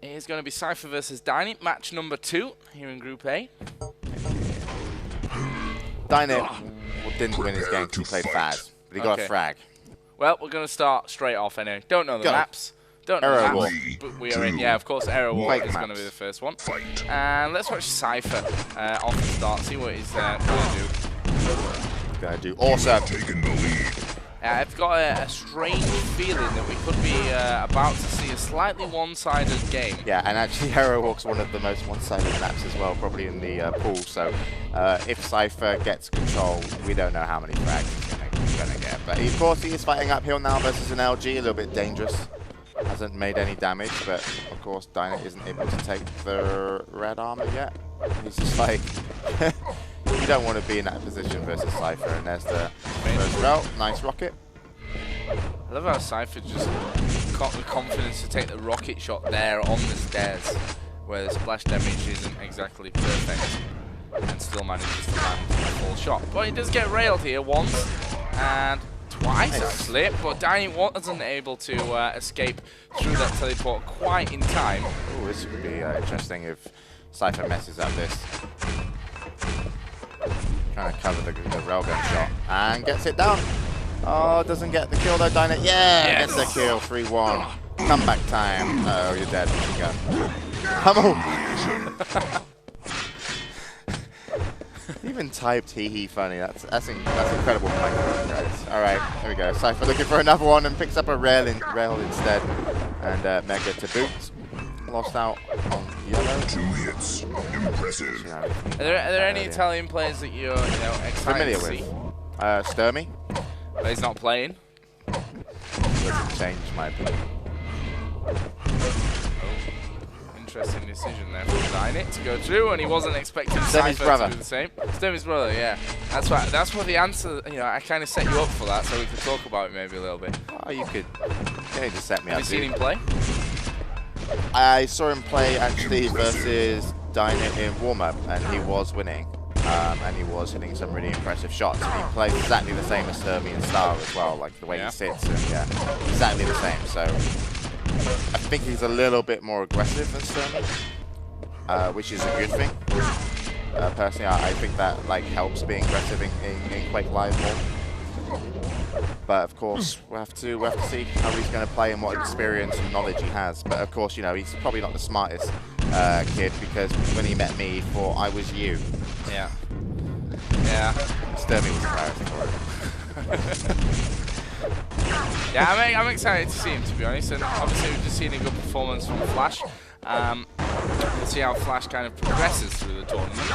It is going to be cYpheR versus dynit, match number 2 here in Group A. dynit didn't win his game because he played Faz, but he got a frag. Well, we're going to start straight off anyway. Don't know the maps. Don't know the maps, but we are in. Yeah, of course, Error Walk is going to be the first one. And let's watch cYpheR off the start, see what he's going to do. Going to do awesome. I've got a strange feeling that we could be about to see a slightly one-sided game. Yeah, and actually Error Walk's one of the most one-sided maps as well, probably in the pool. So if cYpheR gets control, we don't know how many frags he's going to get. But of course, he is fighting uphill now versus an LG, a little bit dangerous. Hasn't made any damage, but of course dynit isn't able to take the red armor yet. He's just like, you don't want to be in that position versus cYpheR, and there's the first route. Nice rocket. I love how cYpheR just got the confidence to take the rocket shot there on the stairs, where the splash damage isn't exactly perfect, and still manages to land a full shot. But he does get railed here once, and twice actually, but dynit wasn't able to escape through that teleport quite in time. Oh, this could be interesting if cYpheR messes up this. Trying to cover the railgun shot and gets it down. Oh, doesn't get the kill though, dynit. Yeah, gets the kill. 3-1. Comeback time. Oh, you're dead. Come on. Even typed hee funny. That's incredible. Guys. All right, here we go. cYpheR looking for another one and picks up a rail instead, and Mega to boot. Lost out on yellow. 2 hits. Impressive. Are there any Italian players that you're excited familiar to see? with? Sturmy. But he's not playing. Doesn't change my opinion. Interesting decision there from dynit to go through, and he wasn't expecting Sturmy's cYpheR brother. to do the same. Sturmy's brother, yeah. That's what the answer. I kind of set you up for that, so we could talk about it maybe a little bit. Oh, you could. Yeah, just set me up. Have you seen him play? I saw him play actually versus dynit in warm-up, and he was winning. And he was hitting some really impressive shots. And he plays exactly the same as Sturmy in style as well, like the way he sits, and exactly the same. So I think he's a little bit more aggressive than Sturmy, which is a good thing. Personally, I think that helps being aggressive in Quake Live more. But of course, we'll have to see how he's going to play and what experience and knowledge he has. But of course, he's probably not the smartest kid, because when he met me, he thought I was you. Yeah. Yeah. Sturmy was embarrassed for it. Yeah, I'm excited to see him, to be honest. And obviously, we've just seen a good performance from Flash. We'll see how Flash kind of progresses through the tournament in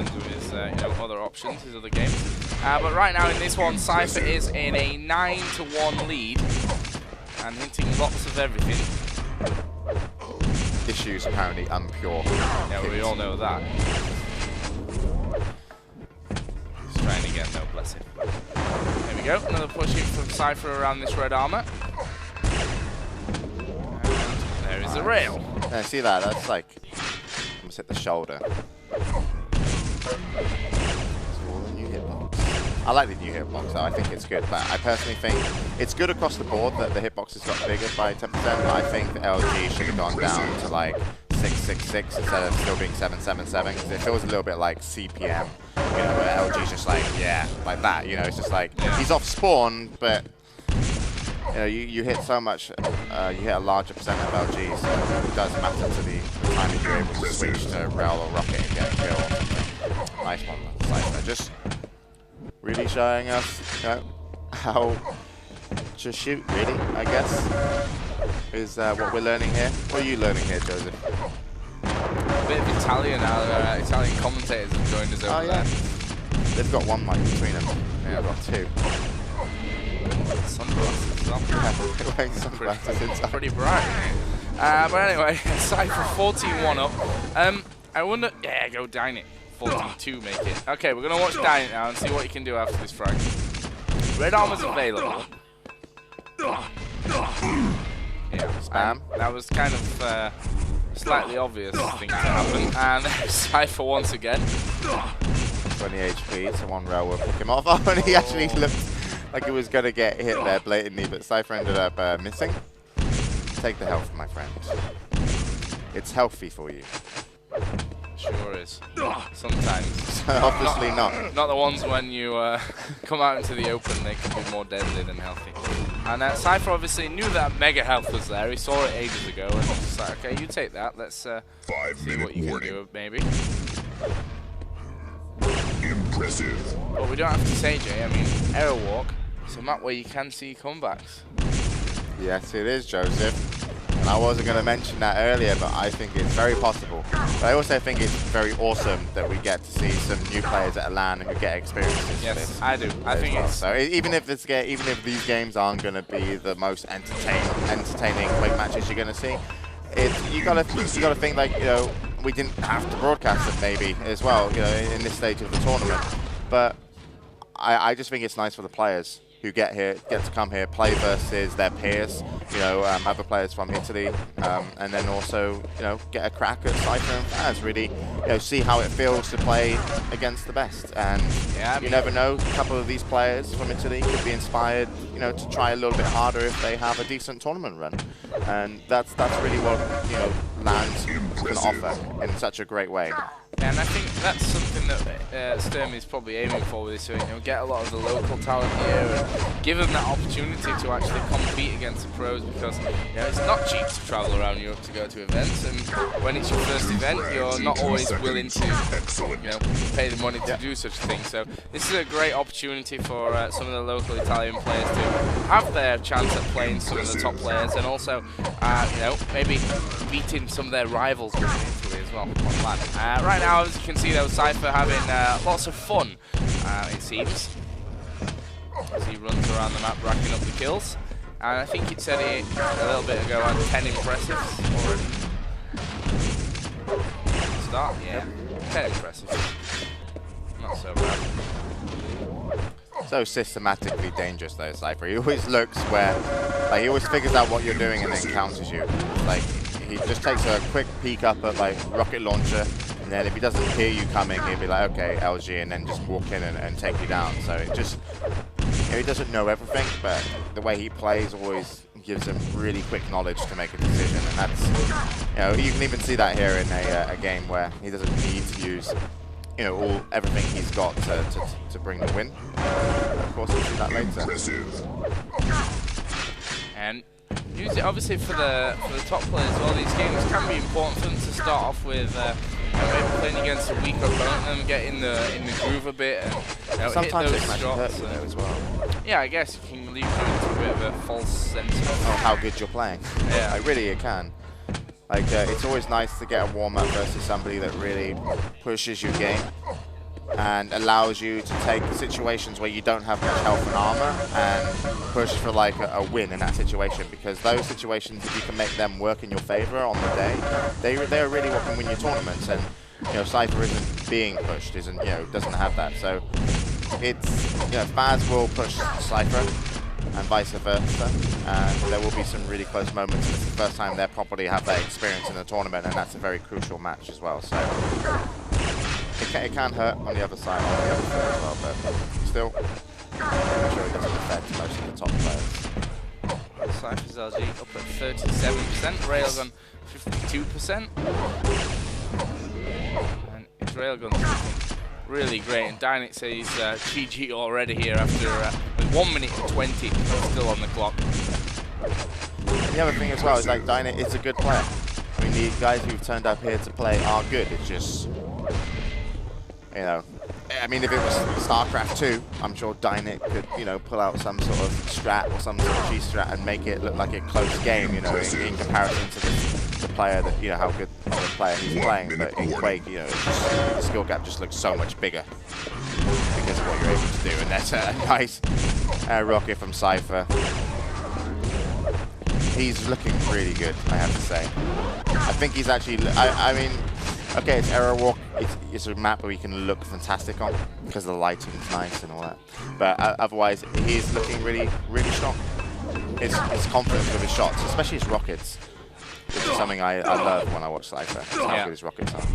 terms of his other options, his other games. But right now in this one, cYpheR is in a 9-1 lead and hinting lots of everything. Issues apparently unpure. Yeah, we all know that. He's trying again though, bless him. There we go, another push in from cYpheR around this red armor. And there is a rail. Yeah, see that? That's almost hit the shoulder. I like the new hitbox though, I think it's good, but I personally think it's good across the board that the hitbox has got bigger by 10%, but I think the LG should have gone down to 666 instead of still being 777, because it feels a little bit like CPM, where LG's just like that, it's just like, he's off spawn, but you hit so much, you hit a larger percent of LG, so it does matter to the time that you're able to switch to rail or rocket and get a kill or something. Nice one, cYpheR. Just really showing us how to shoot, really, I guess, is what we're learning here. What are you learning here, Joseph? A bit of Italian now. Italian commentators have joined us over there. They've got one mic between them. Yeah, I've got 2. Sunglasses as well. They're wearing sunglasses inside. Pretty bright. But anyway, cYpheR 14-1 up. I wonder... Yeah, go dynit. 42 make it. Okay, we're going to watch dynit now and see what he can do after this frag. Red armor's available. Yeah, spam. That was kind of slightly obvious thing to happen. And cYpheR once again. 20 HP, so one rail will pick him off. Oh, and he actually looked like he was going to get hit there blatantly, but cYpheR ended up missing. Take the health, my friend. it's healthy for you. Sure is. Sometimes. Obviously not. Not the ones when you come out into the open, they can be more deadly than healthy. And cYpheR obviously knew that mega health was there. He saw it ages ago and was just like, okay, you take that. Let's see what you can do, maybe. Impressive. But we don't have to say, Jay. I mean, error walk. It's a map where you can see comebacks. Yes, it is, Joseph. And I wasn't going to mention that earlier, but I think it's very possible. But I also think it's very awesome that we get to see some new players at LAN who get experiences. Yes, I do. I think it's so. Even if these games aren't going to be the most entertaining Quake matches you're going to see, you gotta think like, you know, we didn't have to broadcast it maybe as well, you know, in this stage of the tournament. But I just think it's nice for the players who get to come here, play versus their peers, you know, other players from Italy, and then also, you know, get a crack at cYpheR and fans, really, you know, see how it feels to play against the best. And yeah, you never know, a couple of these players from Italy could be inspired, you know, to try a little bit harder if they have a decent tournament run. And that's really what, you know, LANs can offer in such a great way. And I think that's something that Sturm is probably aiming for with this, so, you know, get a lot of the local talent here and give them that opportunity to actually compete against the pros, because, you know, it's not cheap to travel around Europe to go to events, and when it's your first event, you're not always willing to, you know, pay the money to do such a thing. So this is a great opportunity for some of the local Italian players to have their chance at playing some of the top players, and also, you know, maybe beating some of their rivals within Italy as well on LAN. Right now, as you can see, though, cYpheR having lots of fun, it seems, as he runs around the map racking up the kills. And I think it said it a little bit ago had 10 impressives already. Start, yeah, 10 impressives. Not so bad. So systematically dangerous though, cYpheR. He always looks where, like, he always figures out what you're doing and then counters you. Like, he just takes a quick peek up at, like, rocket launcher, and then if he doesn't hear you coming, he'll be like, okay, LG, and then just walk in and take you down. So it just, you know, he doesn't know everything, but the way he plays always gives him really quick knowledge to make a decision. And that's, you know, you can even see that here in a game where he doesn't need to use, you know, everything he's got to bring the win. Of course, we'll see that later. And obviously for the top players as well, these games can be important for them to start off with, maybe playing against a weaker opponent and get in the groove a bit, and, you know, sometimes hit those it hurt shots you there as well. Yeah, I guess you can leave you into a bit of a false sense of how good you're playing. Yeah, like, really, it can. Like, it's always nice to get a warm-up versus somebody that really pushes your game and allows you to take situations where you don't have much health and armor and push for, like, a win in that situation, because those situations, if you can make them work in your favor on the day, they're really what can win your tournaments. And, you know, cYpheR isn't being pushed, you know, doesn't have that. So it's, you know, fans will push cYpheR and vice versa, and there will be some really close moments, and it's the first time they'll probably have that experience in the tournament, and that's a very crucial match as well. So it can hurt on the other side, on the other foot as well, but still, I'm sure it doesn't affect most of the top players. cYpheR's LG up at 37%, Railgun 52%, and his Railgun's looking really great. And dynit says he's GG already here after with 1 minute and 20 still on the clock. And the other thing as well is, like, dynit is a good player. I mean, the guys who've turned up here to play are good. It's just, you know, I mean, if it was StarCraft 2, I'm sure dynit could, you know, pull out some sort of strat or some sort of G-strat and make it look like a close game, you know, in comparison to the player that, you know, how good of a player he's playing. But in Quake, you know, the skill gap just looks so much bigger because of what you're able to do. And that's a nice rocket from cYpheR. He's looking really good, I have to say. I think he's actually, I mean, okay, it's error walk. It's a map where you can look fantastic on because the lighting's nice and all that. But otherwise, he's looking really, really strong. His confidence with his shots, especially his rockets, which is something I love when I watch cYpheR. How good his rockets are.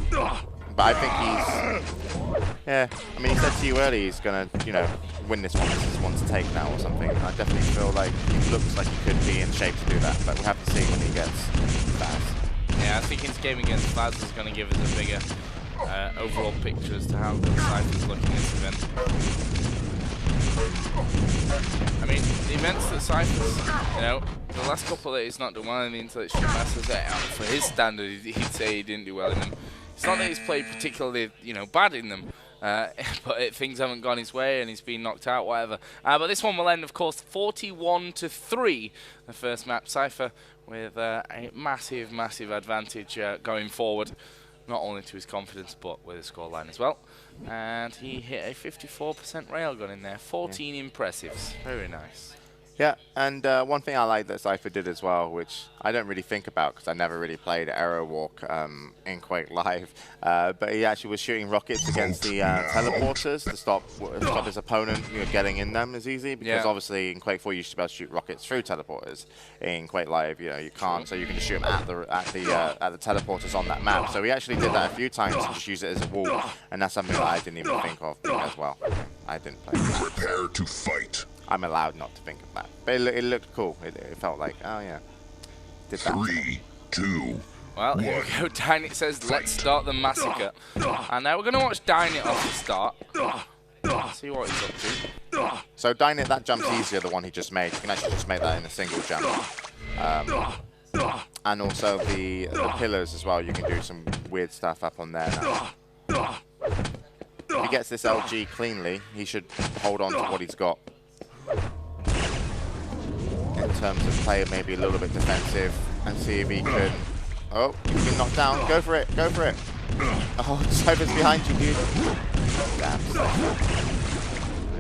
But I think he's, yeah. I mean, he said to you earlier he's gonna, you know, win this one. This is one to take now or something. I definitely feel like he looks like he could be in shape to do that. But we'll have to see when he gets fast. Yeah, I think his game against Faz is going to give us a bigger overall picture as to how good cYpheR's looking this event. I mean, the events that cYpheR's, you know, the last couple that he's not done well in the Intellectual Masters, for his standard, he'd say he didn't do well in them. It's not that he's played particularly, you know, bad in them, but things haven't gone his way and he's been knocked out, whatever. But this one will end, of course, 41-3, the first map. cYpheR with a massive, massive advantage going forward, not only to his confidence, but with his scoreline as well. And he hit a 54% railgun in there, 14 impressives. Very nice. Yeah, and one thing I like that cYpheR did as well, which I don't really think about because I never really played Arrow Walk in Quake Live, but he actually was shooting rockets against the teleporters to stop his opponent getting in them as easy, because obviously in Quake 4 you used to be able to shoot rockets through teleporters. In Quake Live, you know, you can't, so you can just shoot them at the teleporters on that map. So he actually did that a few times and just use it as a wall, and that's something that I didn't even think of as well. I didn't play that. Prepare to fight. I'm allowed not to think of that. But it looked cool. It felt like, oh yeah. Did that. 3, 2. Well, here we go. Dynit says, let's start the massacre. And now we're going to watch Dynit off the start. See what he's up to. So Dynit, that jump's easier, the one he just made. You can actually just make that in a single jump. And also the pillars as well. You can do some weird stuff up on there now. If he gets this LG cleanly, he should hold on to what he's got. In terms of play, maybe a little bit defensive, and see if he can. Oh, he's been knocked down. Go for it. Go for it. Oh, cYpheR's behind you, dude. Damn.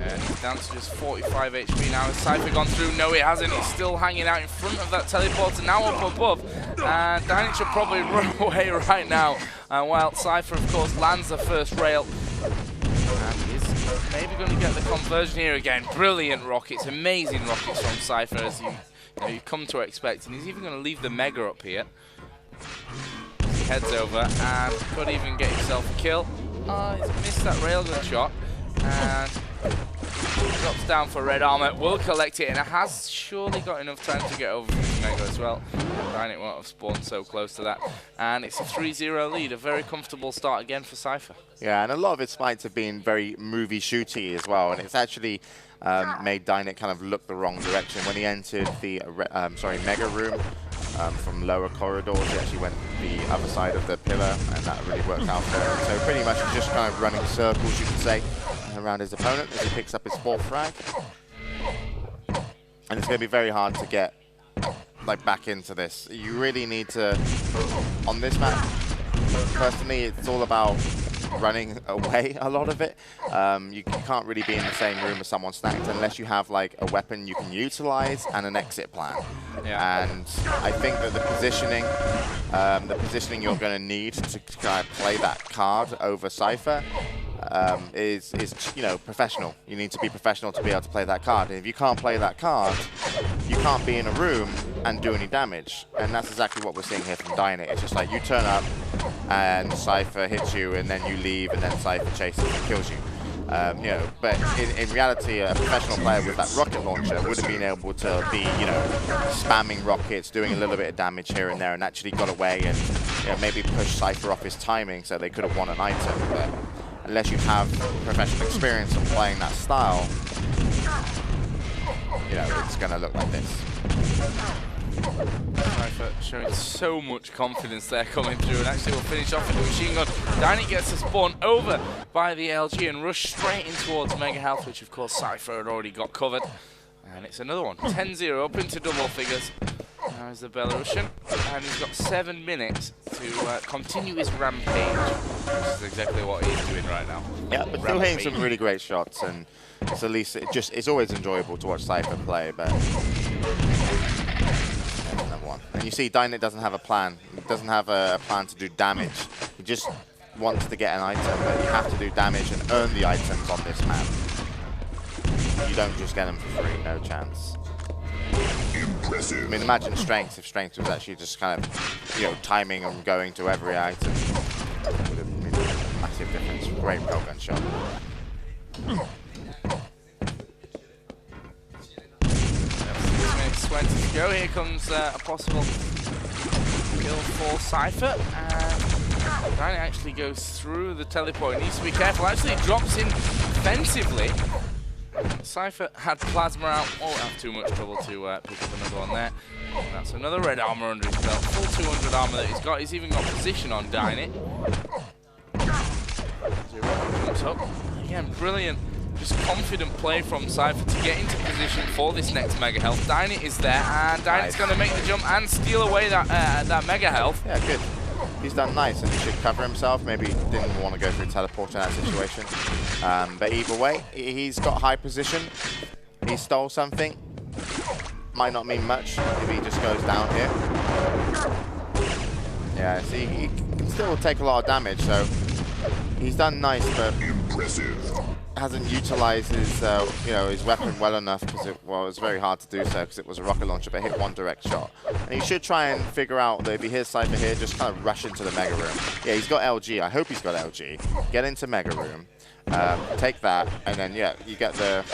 And he's down to just 45 HP now. Has cYpheR gone through? No, he hasn't. He's still hanging out in front of that teleporter, now up above. And Dynit should probably run away right now. And while cYpheR, of course, lands the first rail. And is maybe going to get the conversion here again. Brilliant rockets, amazing rockets from cYpheR, as you come to expect. And he's even going to leave the Mega up here. He heads over and could even get himself a kill. Oh, he's missed that railgun shot. And drops down for red armor. Will collect it, and it has surely got enough time to get over his Mega as well. Dynit won't have spawned so close to that. And it's a 3-0 lead, a very comfortable start again for cYpheR. Yeah, and a lot of his fights have been very movie shooty as well, and it's actually made Dynit kind of look the wrong direction. When he entered the Mega room from lower corridors, he actually went the other side of the pillar, and that really worked out for him. So pretty much he's just kind of running circles, you could say, around his opponent as he picks up his 4th frag. And it's going to be very hard to get back into this. You really need to, on this map, personally, it's all about running away a lot of it. You can't really be in the same room as someone stacked unless you have like a weapon you can utilize and an exit plan. Yeah. And I think that the positioning you're going to need to kind of play that card over cYpheR is professional. You need to be professional to be able to play that card. And if you can't play that card, you can't be in a room and do any damage. And that's exactly what we're seeing here from Dynit. It's just like you turn up and cYpheR hits you, and then you leave, and then cYpheR chases and kills you. But in reality, a professional player with that rocket launcher would have been able to be, spamming rockets, doing a little bit of damage here and there, and actually got away and maybe push cYpheR off his timing so they could have won an item. But unless you have professional experience of playing that style, it's going to look like this. cYpheR showing so much confidence there coming through, and actually will finish off with a machine gun. Dynit gets to spawn over by the LG and rush straight in towards Mega Health, which of course cYpheR had already got covered. And it's another one, 10-0 up into double figures. Now is the Belarusian, and he's got 7 minutes to continue his rampage, which is exactly what he's doing right now. Yeah, but still hitting some really great shots, and it's at least it's always enjoyable to watch cYpheR play. But another one, and you see Dynit doesn't have a plan. He doesn't have a plan to do damage. He just wants to get an item, but you have to do damage and earn the items on this map. You don't just get them for free, no chance. Impressive. I mean, imagine Strength, if Strength was actually just kind of, timing and going to every item. It would have made a massive difference. Great railgun shot. 6 minutes 20 to go. Here comes a possible kill for cYpheR, and dynit actually goes through the teleport. He needs to be careful. Actually, drops in defensively. cYpheR had plasma out. Won't have too much trouble to pick up another one there. And that's another red armor under his belt. Full 200 armor that he's got. He's even got position on dynit. Jumps up. Again, brilliant. Just confident play from cYpheR to get into position for this next mega health. dynit is there, and dynit's going to make the jump and steal away that mega health. Yeah, good. He's done nice, and he should cover himself. Maybe he didn't want to go through teleport in that situation. But either way, he's got high position. He stole something. Might not mean much if he just goes down here. Yeah, see, he can still take a lot of damage, so he's done nice, but hasn't utilized his, his weapon well enough because it was very hard to do so because it was a rocket launcher, but hit one direct shot. And he should try and figure out that if he hears cYpheR here, just kind of rush into the mega room. Yeah, he's got LG. I hope he's got LG. Get into mega room. Take that, and then yeah, you get the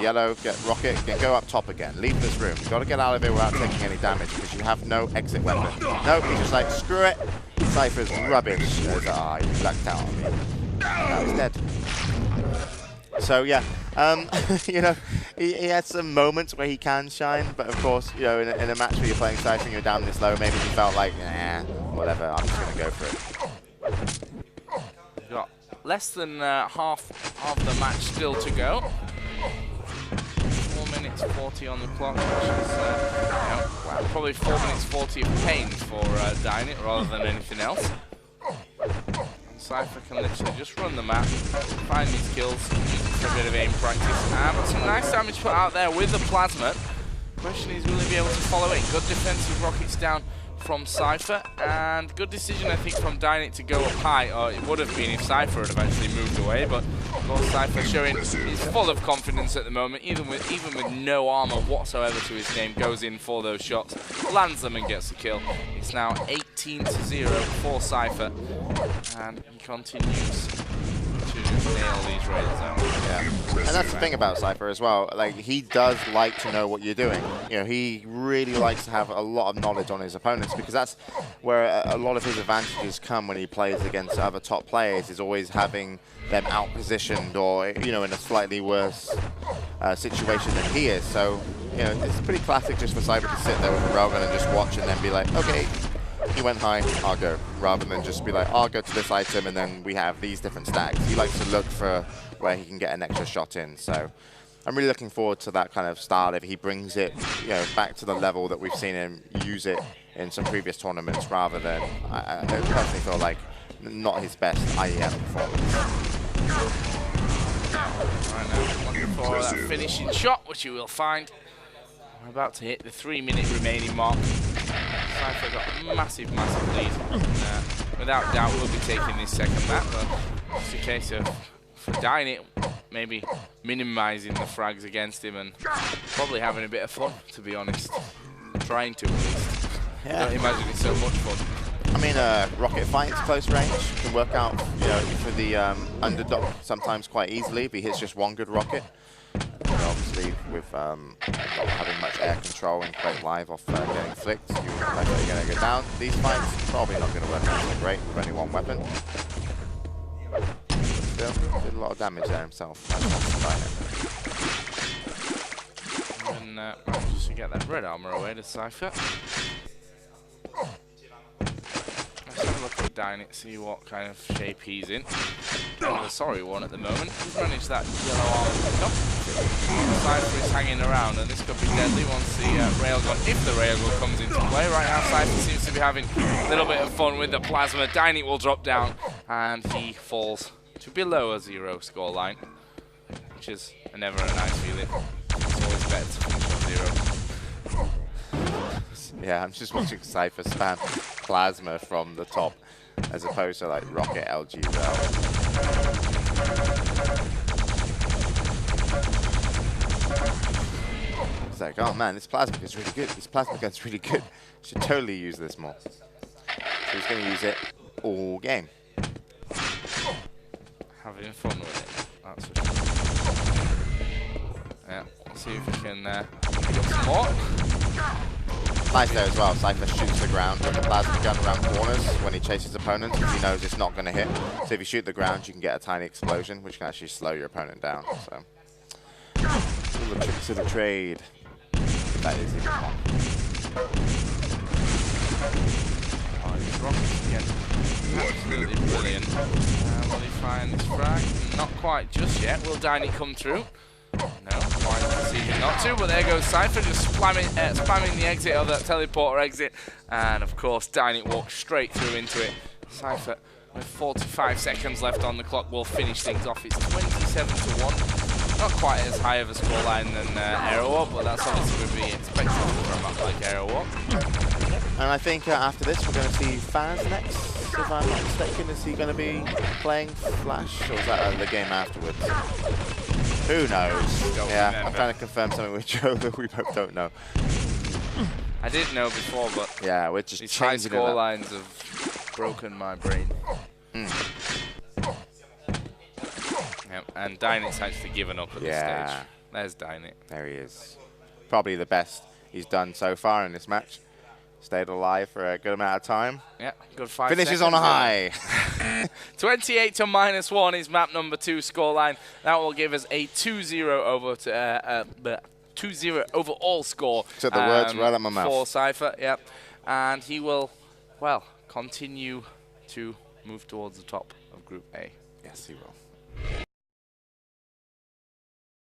yellow, get rocket, then go up top again. Leave this room. You've got to get out of here without taking any damage because you have no exit weapon. Nope, he's just like, screw it. cYpheR's rubbish. You blacked out on me. Now he's dead. So yeah, he had some moments where he can shine, but of course, in a match where you're playing cYpheR and you're down this low, maybe he felt like, nah, whatever, I'm just gonna go for it. We've got less than half of the match still to go. 4 minutes 40 on the clock, which is probably 4 minutes 40 of pain for dynit rather than anything else. cYpheR can literally just run the map, find these kills, for a bit of aim practice, but some nice damage put out there with the plasma. Question is, will he be able to follow it? Good defensive rockets down from cYpheR, and good decision I think from dynit to go up high, or it would have been if cYpheR had eventually moved away, but of course cYpheR showing he's full of confidence at the moment, even with no armor whatsoever to his name, goes in for those shots, lands them and gets the kill. It's now 18-0 for cYpheR, and he continues to nail these rails out. Yeah. And that's the thing about cYpheR as well. Like, he does like to know what you're doing. He really likes to have a lot of knowledge on his opponents because that's where a lot of his advantages come when he plays against other top players, is always having them out-positioned or, in a slightly worse situation than he is. So, it's pretty classic just for cYpheR to sit there with a railgun and just watch and then be like, okay, he went high, I'll go. Rather than just be like, I'll go to this item and then we have these different stacks. He likes to look for where he can get an extra shot in. So I'm really looking forward to that kind of style if he brings it back to the level that we've seen him use it in some previous tournaments rather than, I personally feel like, not his best IEM performance. Right now, looking for that finishing shot, which you will find. We're about to hit the 3-minute remaining mark. cYpheR got a massive lead. Without doubt, we'll be taking this second map, but it's a case of, for dynit, maybe minimizing the frags against him and probably having a bit of fun, to be honest. Trying to, at least. Yeah. I don't imagine it's so much fun. I mean, rocket fights close range can work out, for the underdog sometimes quite easily if he hits just one good rocket. Obviously, with not having much air control and Quake Live off getting flicked, you're likely going to go down. These fights probably not going to work out so great with only one weapon. Still, did a lot of damage there himself. And manages to get that red armor away to cYpheR. Let's have a look at dynit, see what kind of shape he's in. A sorry one at the moment. He's managed that yellow armor to pick up. cYpheR is hanging around, and this could be deadly once the railgun, if the railgun comes into play. Right now, cYpheR seems to be having a little bit of fun with the plasma. dynit will drop down, and he falls to below a 0 scoreline, which is never a nice feeling. It's always better to finish on 0. Yeah, I'm just watching cYpheR spam plasma from the top as opposed to like rocket LG rail. It's like, oh man, this plasma gun's really good. This plasma gun's really good. Should totally use this more. So he's going to use it all game. Having fun with it, that's for sure. Yeah, let's see if we can pick up some more. Nice there as well. cYpheR shoots the ground with the plasma gun around corners when he chases opponents because he knows it's not going to hit. So if you shoot the ground, you can get a tiny explosion, which can actually slow your opponent down. So, all the tricks of the trade. That is even on. Absolutely brilliant. Will he find this frag? Not quite just yet. Will dynit come through? No, quite decision not to, but there goes cYpheR just spamming the exit of that teleporter exit, and of course dynit walks straight through into it. cYpheR with 45 seconds left on the clock will finish things off. It's 27-1. Not quite as high of a scoreline than Aerowalk, but that's obviously going to be expected from a map like Aerowalk. And I think after this we're going to see Faz next, if I'm not mistaken. Is he going to be playing Flash, or is that the game afterwards? Who knows? Yeah, I'm trying to confirm something with Joe that we both don't know. I didn't know before, but yeah, we're just these high changing score lines have broken my brain. Yep, and dynit's actually given up at this stage. There's dynit. There he is. Probably the best he's done so far in this match. Stayed alive for a good amount of time. Yeah, good 5 Finishes seconds. on a high. 28 to -1 is map number 2 scoreline. That will give us a 2-0 over to 2-0 overall score. Took the words right out of my mouth. For cYpheR, yep. And he will, well, continue to move towards the top of Group A. Yes, he will.